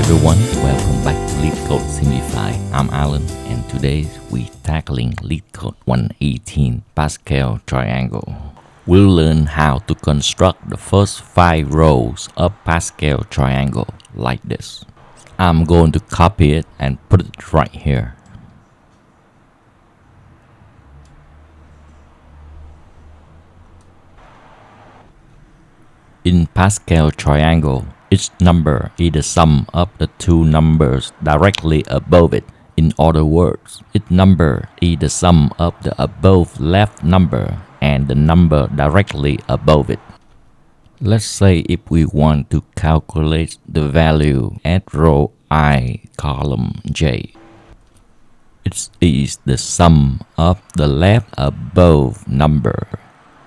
everyone, welcome back to Leetcode Simplified. I'm Alan and today we're tackling Leetcode 118 Pascal triangle. We'll learn how to construct the first 5 rows of Pascal triangle like this. I'm going to copy it and put it right here. In Pascal triangle, each number is the sum of the 2 numbers directly above it. In other words, each number is the sum of the above left number and the number directly above it. Let's say if we want to calculate the value at row I, column J. It is the sum of the left above number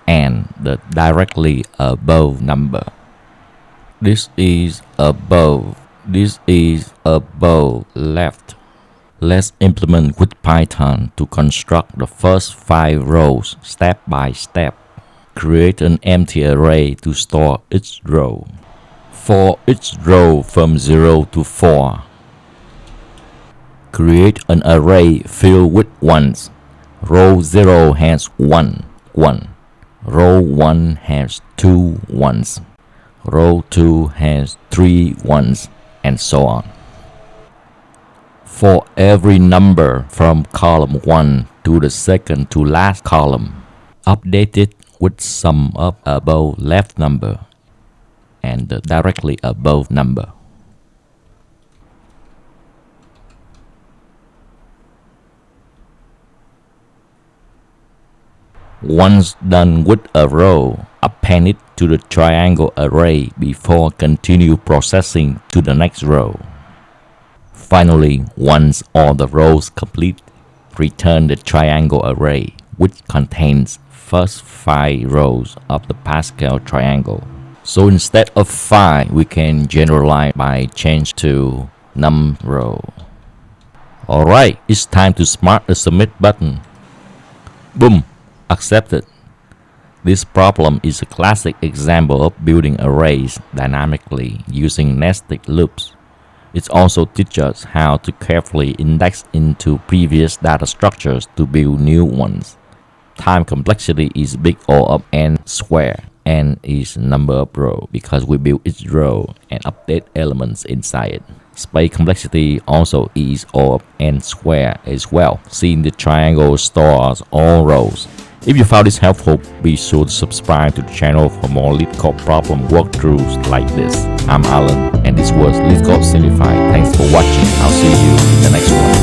and the directly above number. This is above, this is above left. Let's implement with Python to construct the first 5 rows step by step. Create an empty array to store each row. For each row from 0 to 4, create an array filled with ones. Row 0 has 1, 1. Row 1 has 2 ones. Row 2 has 3 ones, and so on. For every number from column 1 to the second to last column, update it with sum of above left number and the directly above number. Once done with a row, append it to the triangle array before continue processing to the next row. Finally, once all the rows complete, return the triangle array, which contains first 5 rows of the Pascal triangle. So instead of 5, we can generalize by change to num row. Alright, it's time to smart the submit button. Boom! Accepted. This problem is a classic example of building arrays dynamically using nested loops. It also teaches us how to carefully index into previous data structures to build new ones. Time complexity is big O of n squared. N is number of rows because we build each row and update elements inside it. Space complexity also is O of n squared as well, since the triangle stores all rows. If you found this helpful, be sure to subscribe to the channel for more Leetcode problem walkthroughs like this. I'm Alan, and this was Leetcode Simplified. Thanks for watching. I'll see you in the next one.